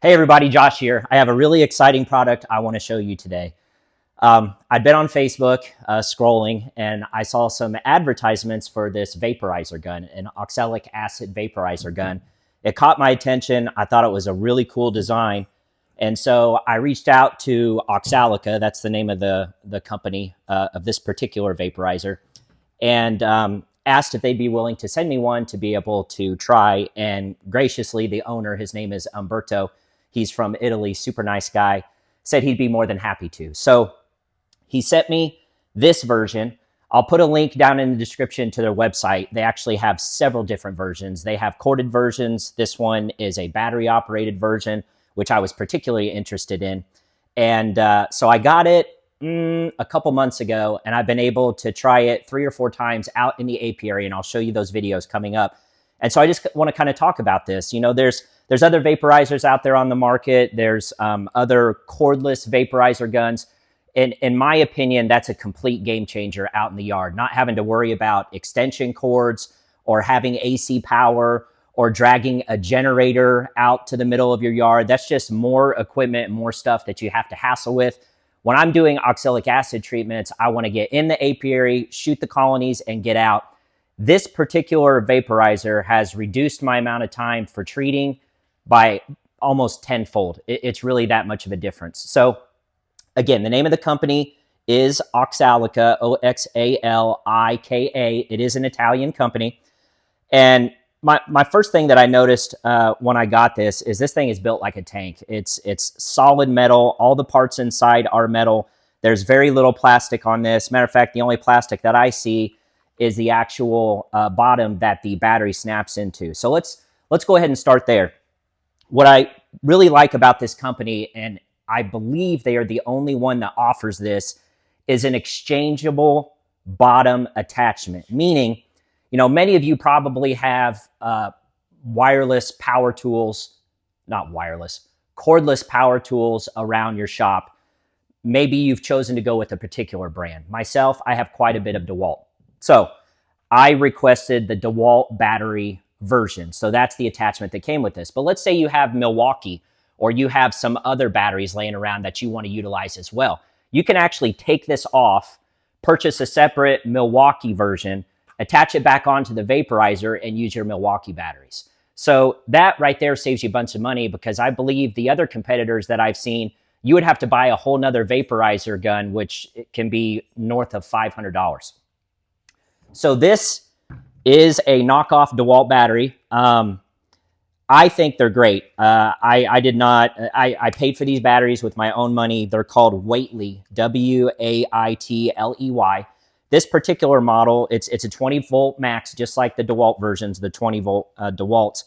Hey everybody, Josh here. I have a really exciting product I want to show you today. I'd been on Facebook scrolling and I saw some advertisements for this vaporizer gun, an oxalic acid vaporizer gun. It caught my attention. I thought it was a really cool design. And so I reached out to OXALIKA, that's the name of the company of this particular vaporizer, and asked if they'd be willing to send me one to be able to try. And graciously, the owner, his name is Umberto, he's from Italy, super nice guy, said he'd be more than happy to. So he sent me this version. I'll put a link down in the description to their website. They actually have several different versions. They have corded versions. This one is a battery operated version, which I was particularly interested in. And so I got it a couple months ago, and I've been able to try it 3 or 4 times out in the apiary, and I'll show you those videos coming up. And so I just want to kind of talk about this. You know, there's other vaporizers out there on the market. There's other cordless vaporizer guns. In my opinion, that's a complete game changer out in the yard. Not having to worry about extension cords or having AC power or dragging a generator out to the middle of your yard. That's just more equipment and more stuff that you have to hassle with. When I'm doing oxalic acid treatments, I want to get in the apiary, shoot the colonies, and get out. This particular vaporizer has reduced my amount of time for treating by almost tenfold. It's really that much of a difference. So again, the name of the company is OXALIKA, O-X-A-L-I-K-A. It is an Italian company. And my first thing that I noticed when I got this thing is built like a tank. It's solid metal. All the parts inside are metal. There's very little plastic on this. Matter of fact, the only plastic that I see is the actual bottom that the battery snaps into. So let's go ahead and start there. What I really like about this company, and I believe they are the only one that offers this, is an exchangeable bottom attachment. Meaning, you know, many of you probably have wireless power tools, not wireless, cordless power tools around your shop. Maybe you've chosen to go with a particular brand. Myself, I have quite a bit of DEWALT. So I requested the DEWALT battery version. So that's the attachment that came with this. But let's say you have Milwaukee, or you have some other batteries laying around that you want to utilize as well. You can actually take this off, purchase a separate Milwaukee version, attach it back onto the vaporizer, and use your Milwaukee batteries. So that right there saves you a bunch of money, because I believe the other competitors that I've seen, you would have to buy a whole nother vaporizer gun, which can be north of $500. So this is a knockoff DEWALT battery. I think they're great. I paid for these batteries with my own money. They're called Waitley, W-A-I-T-L-E-Y. This particular model, it's a 20 volt max, just like the DEWALT versions, the 20 volt DEWALTs.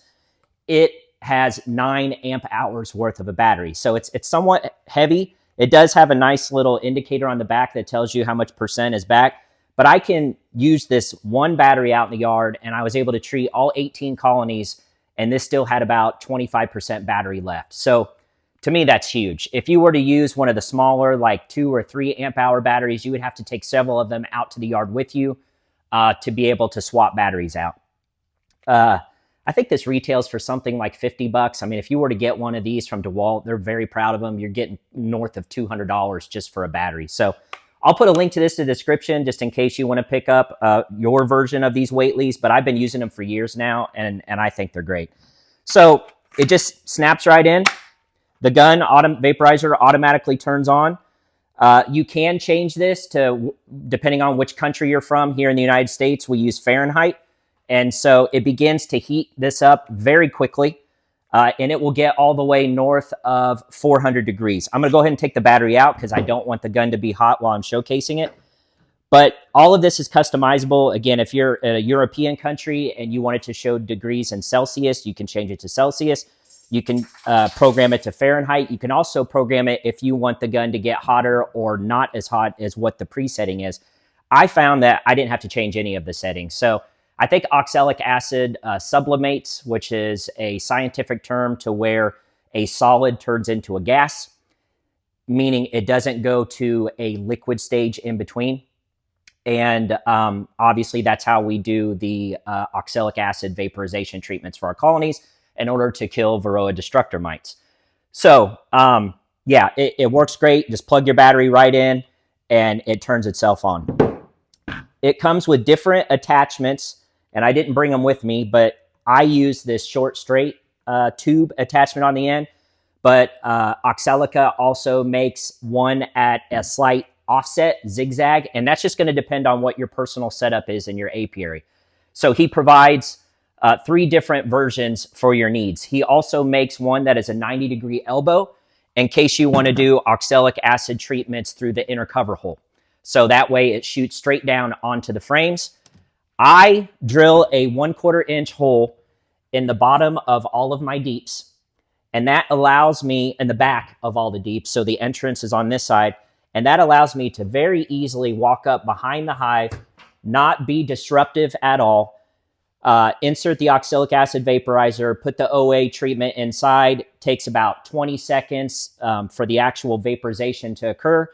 It has 9 amp hours worth of a battery. So it's somewhat heavy. It does have a nice little indicator on the back that tells you how much percent is back. But I can use this one battery out in the yard, and I was able to treat all 18 colonies, and this still had about 25% battery left. So to me, that's huge. If you were to use one of the smaller, like 2 or 3 amp hour batteries, you would have to take several of them out to the yard with you to be able to swap batteries out. I think this retails for something like 50 bucks. I mean, if you were to get one of these from DEWALT, they're very proud of them. You're getting north of $200 just for a battery. So I'll put a link to this in the description just in case you want to pick up your version of these Waitleys, but I've been using them for years now, and I think they're great. So it just snaps right in. The gun vaporizer automatically turns on. You can change this to, depending on which country you're from. Here in the United States, we use Fahrenheit. And so it begins to heat this up very quickly, and it will get all the way north of 400 degrees. I'm going to go ahead and take the battery out because I don't want the gun to be hot while I'm showcasing it. But all of this is customizable. Again, if you're in a European country and you want it to show degrees in Celsius, you can change it to Celsius. You can program it to Fahrenheit. You can also program it if you want the gun to get hotter or not as hot as what the presetting is. I found that I didn't have to change any of the settings. So I think oxalic acid sublimates, which is a scientific term to where a solid turns into a gas, meaning it doesn't go to a liquid stage in between. And obviously, that's how we do the oxalic acid vaporization treatments for our colonies in order to kill Varroa destructor mites. So yeah, it works great. Just plug your battery right in and it turns itself on. It comes with different attachments, and I didn't bring them with me, but I use this short straight tube attachment on the end. But OXALIKA also makes one at a slight offset, zigzag, and that's just going to depend on what your personal setup is in your apiary. So he provides 3 different versions for your needs. He also makes one that is a 90-degree elbow in case you want to do oxalic acid treatments through the inner cover hole. So that way it shoots straight down onto the frames. I drill a 1/4 inch hole in the bottom of all of my deeps, and that allows me in the back of all the deeps. So the entrance is on this side, and that allows me to very easily walk up behind the hive, not be disruptive at all. Insert the oxalic acid vaporizer, put the OA treatment inside, takes about 20 seconds for the actual vaporization to occur,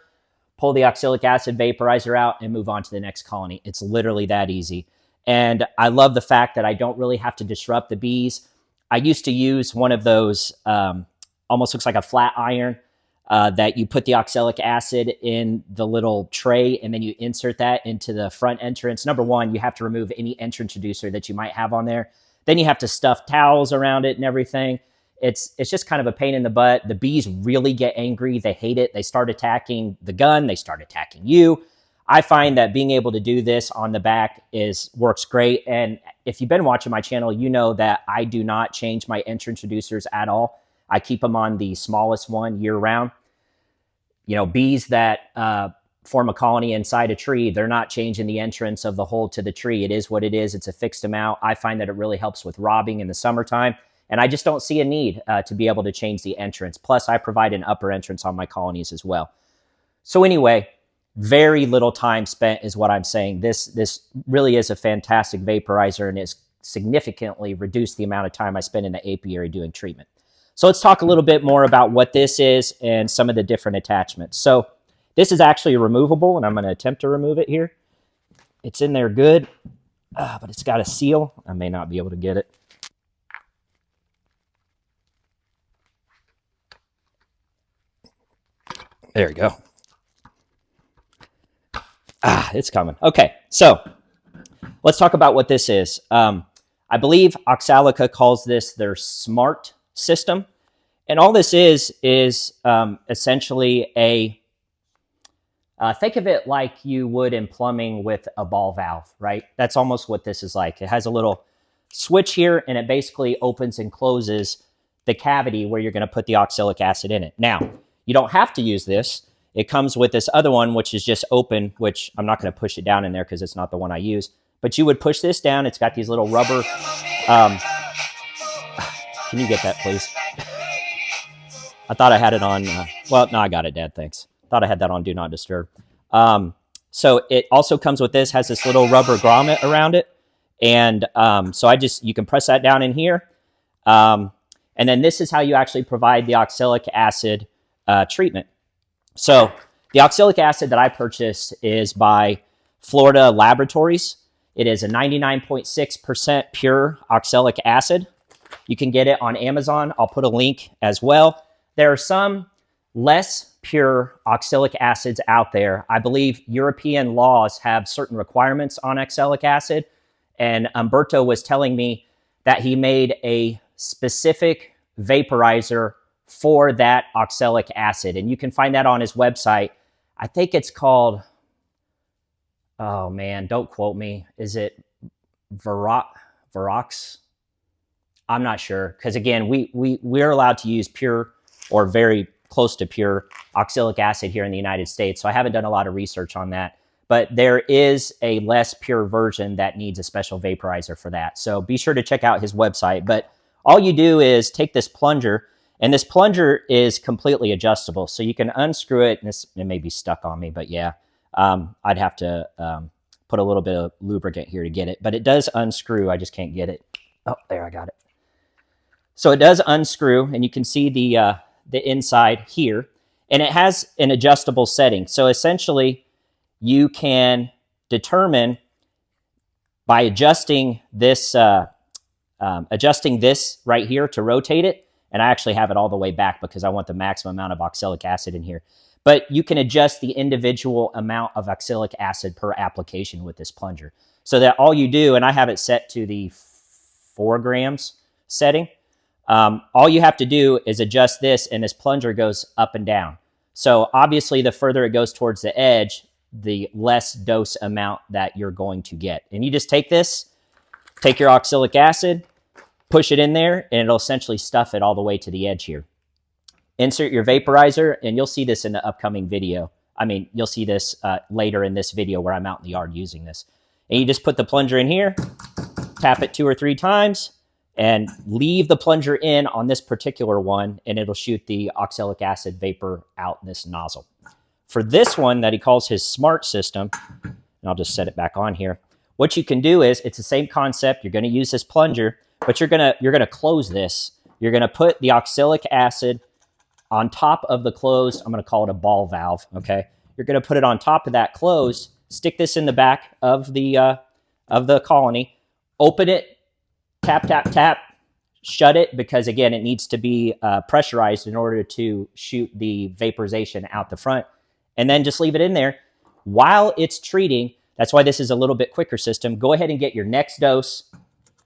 pull the oxalic acid vaporizer out and move on to the next colony. It's literally that easy. And I love the fact that I don't really have to disrupt the bees. I used to use one of those, almost looks like a flat iron, that you put the oxalic acid in the little tray and then you insert that into the front entrance. Number one, you have to remove any entrance reducer that you might have on there. Then you have to stuff towels around it and everything. It's just kind of a pain in the butt. The bees really get angry. They hate it. They start attacking the gun. They start attacking you. I find that being able to do this on the back works great. And if you've been watching my channel, you know that I do not change my entrance reducers at all. I keep them on the smallest one year round. You know, bees that form a colony inside a tree, they're not changing the entrance of the hole to the tree. It is what it is. It's a fixed amount. I find that it really helps with robbing in the summertime. And I just don't see a need to be able to change the entrance. Plus, I provide an upper entrance on my colonies as well. So anyway, very little time spent is what I'm saying. This really is a fantastic vaporizer and has significantly reduced the amount of time I spend in the apiary doing treatment. So let's talk a little bit more about what this is and some of the different attachments. So this is actually removable, and I'm going to attempt to remove it here. It's in there good, but it's got a seal. I may not be able to get it. There we go. It's coming. Okay, so let's talk about what this is. I believe OXALIKA calls this their smart system. And all this is essentially think of it like you would in plumbing with a ball valve, right? That's almost what this is like. It has a little switch here, and it basically opens and closes the cavity where you're going to put the oxalic acid in it. Now, you don't have to use this. It comes with this other one, which is just open, which I'm not going to push it down in there because it's not the one I use. But you would push this down. It's got these little rubber... can you get that, please? I thought I had it on... well, no, I got it, Dad. Thanks. Thought I had that on Do Not Disturb. So it also comes with this, has this little rubber grommet around it. And so you can press that down in here. And then this is how you actually provide the oxalic acid treatment. So the oxalic acid that I purchased is by Florida Laboratories. It is a 99.6% pure oxalic acid. You can get it on Amazon. I'll put a link as well. There are some less pure oxalic acids out there. I believe European laws have certain requirements on oxalic acid. And Umberto was telling me that he made a specific vaporizer for that oxalic acid. And you can find that on his website. I think it's called, oh man, don't quote me. Is it Verox? I'm not sure. Because again, we're allowed to use pure or very close to pure oxalic acid here in the United States. So I haven't done a lot of research on that. But there is a less pure version that needs a special vaporizer for that. So be sure to check out his website. But all you do is take this plunger, and this plunger is completely adjustable. So you can unscrew it, and it may be stuck on me, but yeah, I'd have to put a little bit of lubricant here to get it. But it does unscrew. I just can't get it. Oh, there, I got it. So it does unscrew, and you can see the inside here. And it has an adjustable setting. So essentially, you can determine by adjusting this right here to rotate it, And I actually have it all the way back because I want the maximum amount of oxalic acid in here. But you can adjust the individual amount of oxalic acid per application with this plunger. So that all you do, and I have it set to the 4 grams setting, all you have to do is adjust this, and this plunger goes up and down. So obviously, the further it goes towards the edge, the less dose amount that you're going to get. And you just take this, take your oxalic acid, push it in there, and it'll essentially stuff it all the way to the edge here. Insert your vaporizer, and you'll see this in the upcoming video. I mean, you'll see this later in this video where I'm out in the yard using this. And you just put the plunger in here, tap it 2 or 3 times, and leave the plunger in on this particular one, and it'll shoot the oxalic acid vapor out this nozzle. For this one that he calls his smart system, and I'll just set it back on here, what you can do is, it's the same concept. You're going to use this plunger, but you're gonna close this. You're going to put the oxalic acid on top of the closed, I'm going to call it a ball valve, okay? You're going to put it on top of that closed, stick this in the back of the colony, open it, tap, tap, tap, shut it, because again, it needs to be pressurized in order to shoot the vaporization out the front, and then just leave it in there while it's treating. That's why this is a little bit quicker system. Go ahead and get your next dose,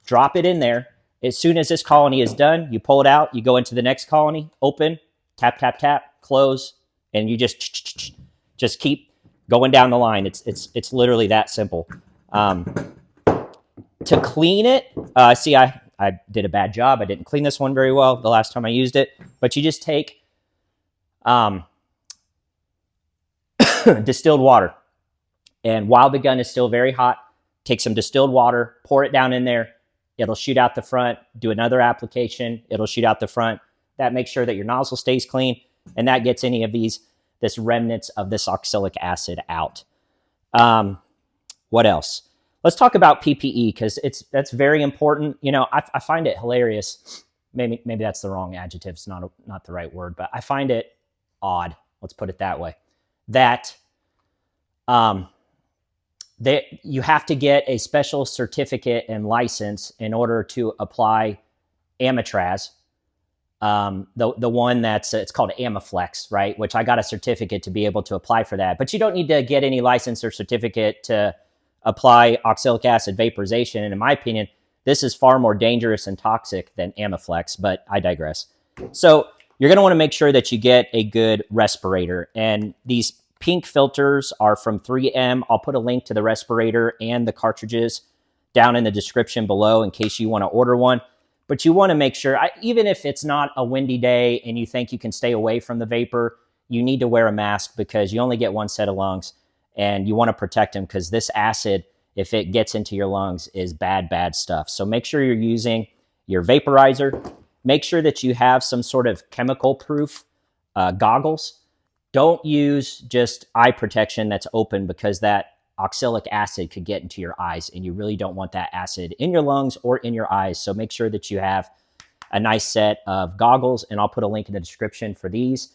drop it in there. As soon as this colony is done, you pull it out, you go into the next colony, open, tap, tap, tap, close, and you just keep going down the line. It's literally that simple. To clean it, see, I did a bad job. I didn't clean this one very well the last time I used it, but you just take distilled water, and while the gun is still very hot, take some distilled water, pour it down in there. It'll shoot out the front. Do another application. It'll shoot out the front. That makes sure that your nozzle stays clean, and that gets any of this remnants of this oxalic acid out. What else? Let's talk about PPE, because that's very important. You know, I find it hilarious. Maybe that's the wrong adjective. It's not the right word, but I find it odd. Let's put it that way. That you have to get a special certificate and license in order to apply Amatraz. The one that's, it's called Amaflex, right? Which I got a certificate to be able to apply for that. But you don't need to get any license or certificate to apply oxalic acid vaporization. And in my opinion, this is far more dangerous and toxic than Amaflex, but I digress. So you're going to want to make sure that you get a good respirator. And these pink filters are from 3M. I'll put a link to the respirator and the cartridges down in the description below in case you want to order one. But you want to make sure, even if it's not a windy day and you think you can stay away from the vapor, you need to wear a mask because you only get one set of lungs, and you want to protect them because this acid, if it gets into your lungs, is bad, bad stuff. So make sure you're using your vaporizer. Make sure that you have some sort of chemical-proof goggles. Don't use just eye protection that's open, because that oxalic acid could get into your eyes, and you really don't want that acid in your lungs or in your eyes. So make sure that you have a nice set of goggles, and I'll put a link in the description for these.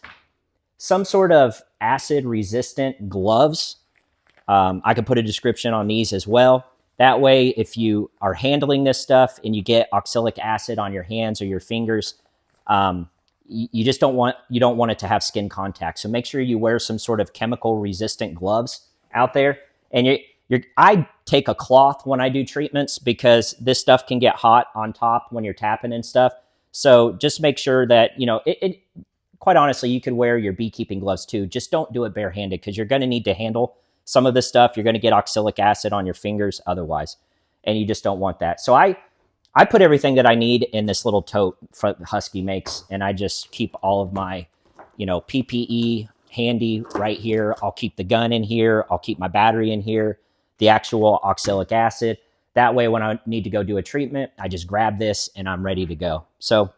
Some sort of acid-resistant gloves. I could put a description on these as well. That way, if you are handling this stuff and you get oxalic acid on your hands or your fingers, you just don't want it to have skin contact. So make sure you wear some sort of chemical-resistant gloves out there. And I take a cloth when I do treatments because this stuff can get hot on top when you're tapping and stuff. So just make sure that, you know, quite honestly, you could wear your beekeeping gloves too. Just don't do it barehanded, because you're going to need to handle some of this stuff. You're going to get oxalic acid on your fingers otherwise, and you just don't want that. So I put everything that I need in this little tote Husky makes, and I just keep all of my, you know, PPE handy right here. I'll keep the gun in here. I'll keep my battery in here, the actual oxalic acid. That way, when I need to go do a treatment, I just grab this and I'm ready to go. So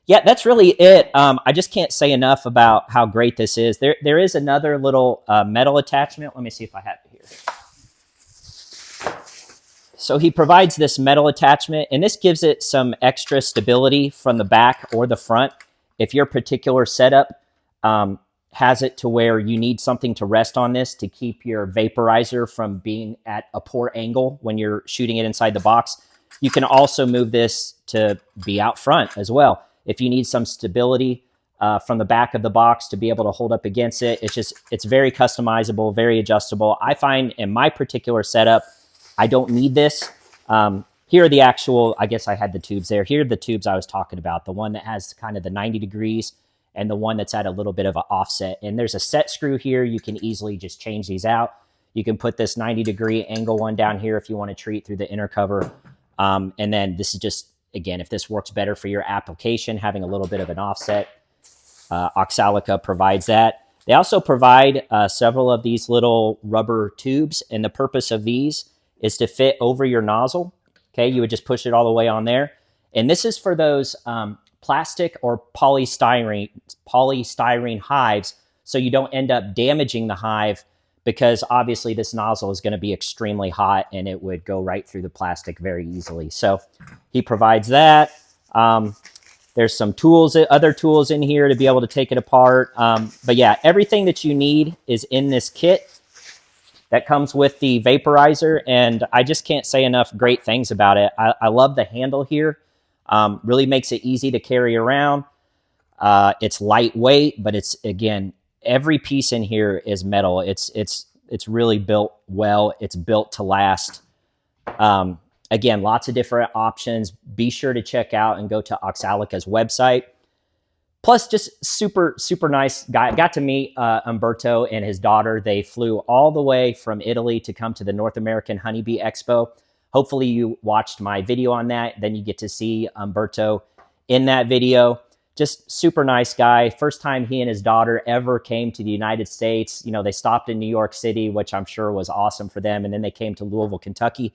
yeah, that's really it. I just can't say enough about how great this is. There is another little metal attachment. Let me see if I have it here. So he provides this metal attachment, and this gives it some extra stability from the back or the front. If your particular setup has it to where you need something to rest on this to keep your vaporizer from being at a poor angle when you're shooting it inside the box, you can also move this to be out front as well. if you need some stability from the back of the box to be able to hold up against it. It's very customizable, very adjustable. I find in my particular setup, I don't need this. Here are the actual, I guess I had the tubes there. Here are the tubes I was talking about, the one that has kind of the 90 degrees and the one that's at a little bit of an offset. And there's a set screw here. You can easily just change these out. You can put this 90-degree angle one down here if you want to treat through the inner cover. And then this is just, again, if this works better for your application, having a little bit of an offset, OXALIKA provides that. They also provide several of these little rubber tubes, and the purpose of these is to fit over your nozzle. Okay, you would just push it all the way on there. And this is for those plastic or polystyrene hives, so you don't end up damaging the hive, because obviously this nozzle is going to be extremely hot and it would go right through the plastic very easily. So he provides that. There's some tools, other tools in here to be able to take it apart. But yeah, everything that you need is in this kit that comes with the vaporizer, and I just can't say enough great things about it. I love the handle here. Really makes it easy to carry around. It's lightweight, but it's, again, every piece in here is metal. It's really built well. It's built to last. Again, lots of different options. Be sure to check out and go to OXALIKA's website. Plus, just super, super nice guy. I got to meet Umberto and his daughter. They flew all the way from Italy to come to the North American Honeybee Expo. Hopefully you watched my video on that. Then you get to see Umberto in that video. Just super nice guy. First time he and his daughter ever came to the United States. You know, they stopped in New York City, which I'm sure was awesome for them. And then they came to Louisville, Kentucky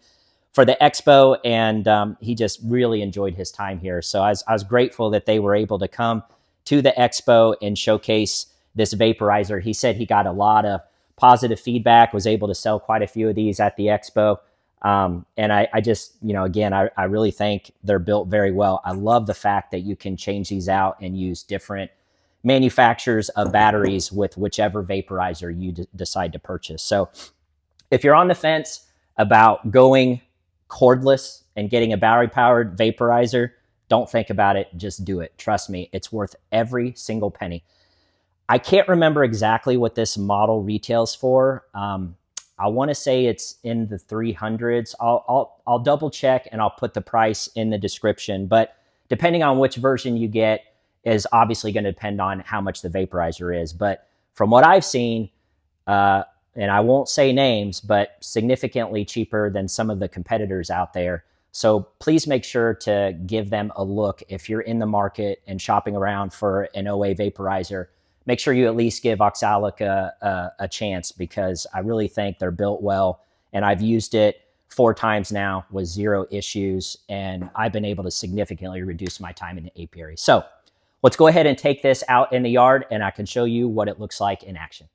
for the expo. And he just really enjoyed his time here. So I was grateful that they were able to come to the expo and showcase this vaporizer. He said he got a lot of positive feedback, was able to sell quite a few of these at the expo. And I just, you know, again, I really think they're built very well. I love the fact that you can change these out and use different manufacturers of batteries with whichever vaporizer you decide to purchase. So if you're on the fence about going cordless and getting a battery powered vaporizer, don't think about it. Just do it. Trust me, it's worth every single penny. I can't remember exactly what this model retails for. I want to say it's in the 300s. I'll double check and I'll put the price in the description. But depending on which version you get is obviously going to depend on how much the vaporizer is. But from what I've seen, and I won't say names, but significantly cheaper than some of the competitors out there. So please make sure to give them a look if you're in the market and shopping around for an OA vaporizer. Make sure you at least give OXALIKA a chance, because I really think they're built well. And I've used it 4 times now with 0 issues, and I've been able to significantly reduce my time in the apiary. So let's go ahead and take this out in the yard, and I can show you what it looks like in action.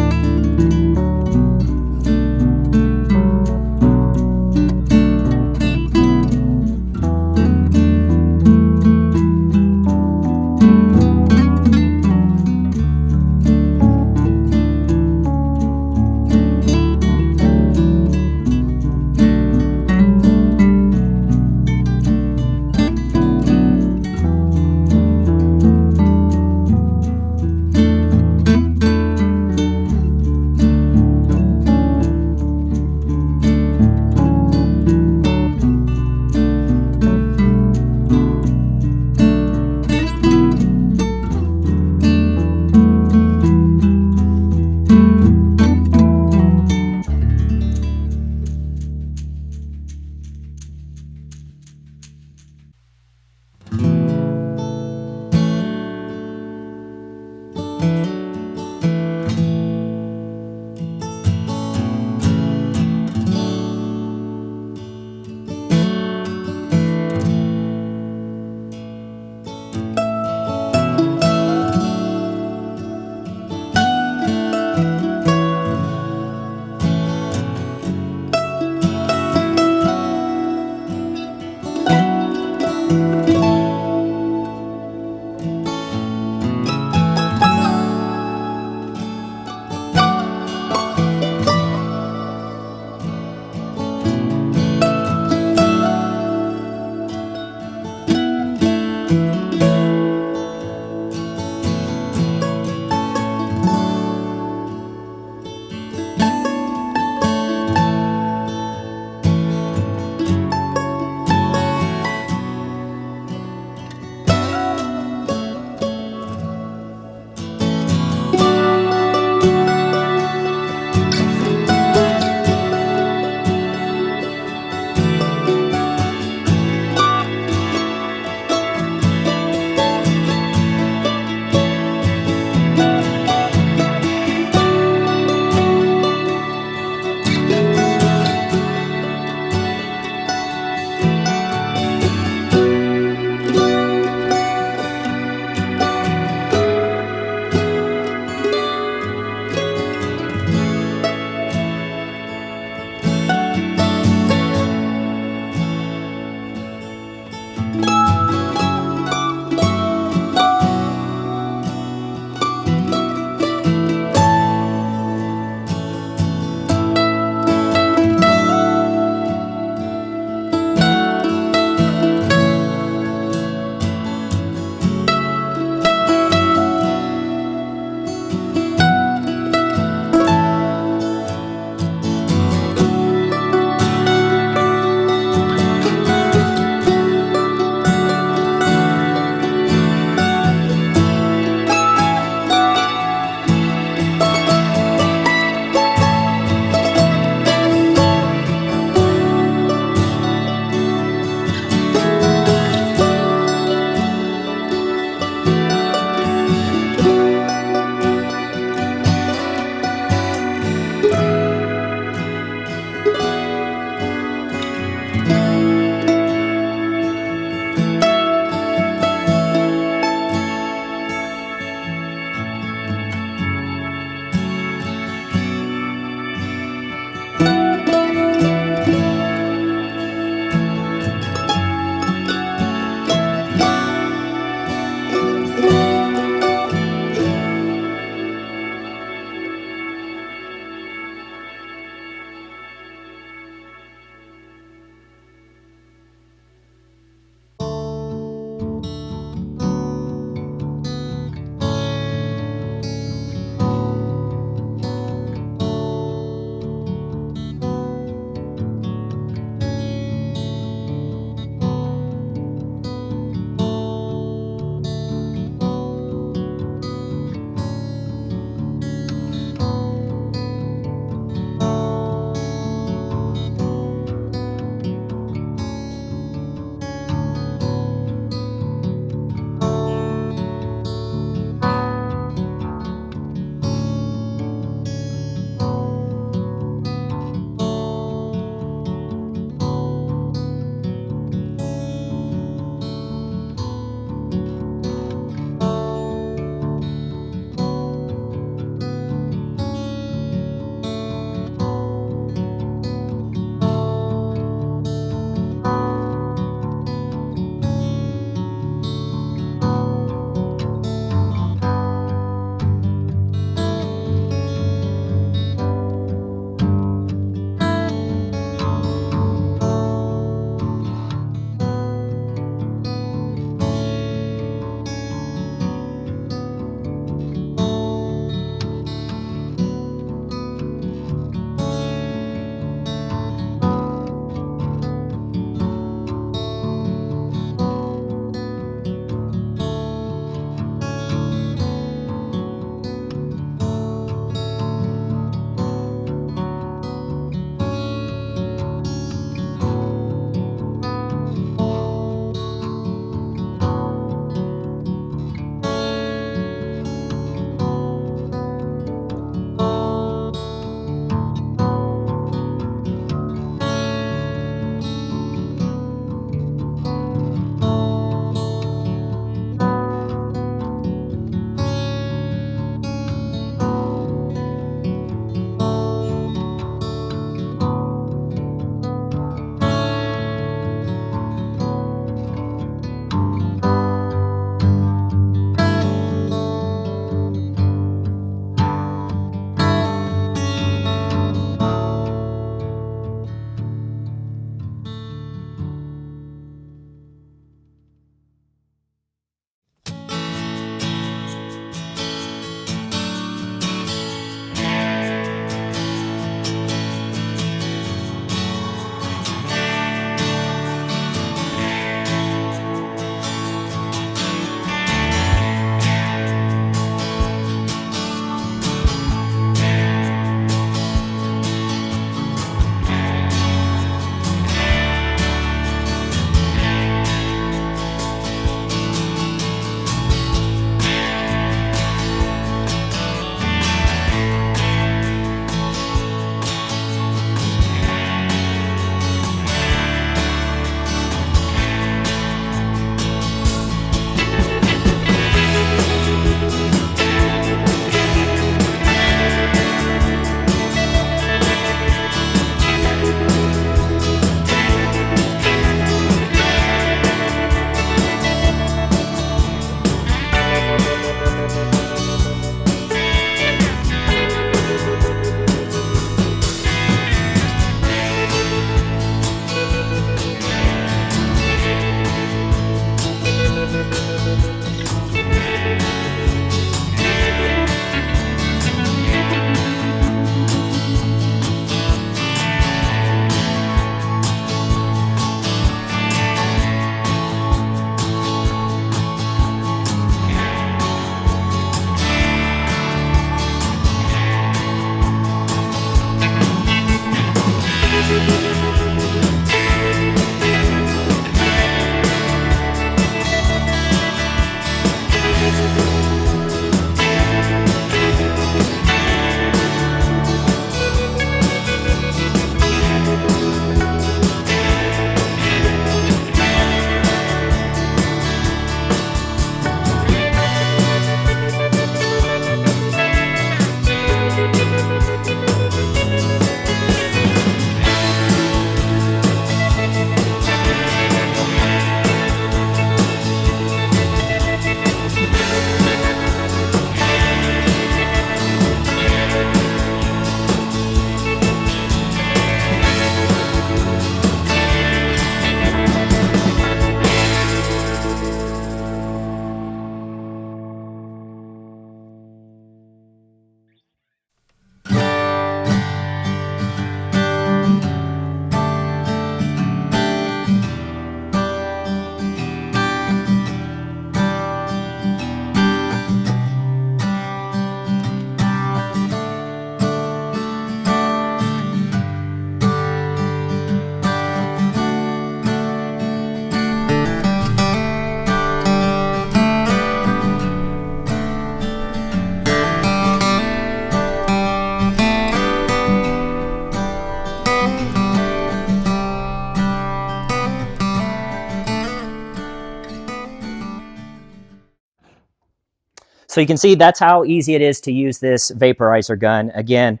So you can see that's how easy it is to use this vaporizer gun. Again,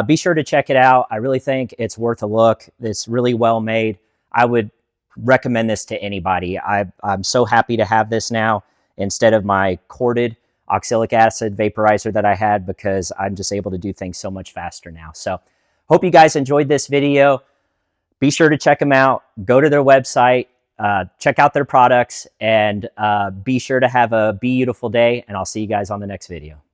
be sure to check it out. I really think it's worth a look. It's really well made. I would recommend this to anybody. I'm so happy to have this now instead of my corded oxalic acid vaporizer that I had, because I'm just able to do things so much faster now. So hope you guys enjoyed this video. Be sure to check them out. Go to their website, check out their products, and be sure to have a beautiful day, and I'll see you guys on the next video.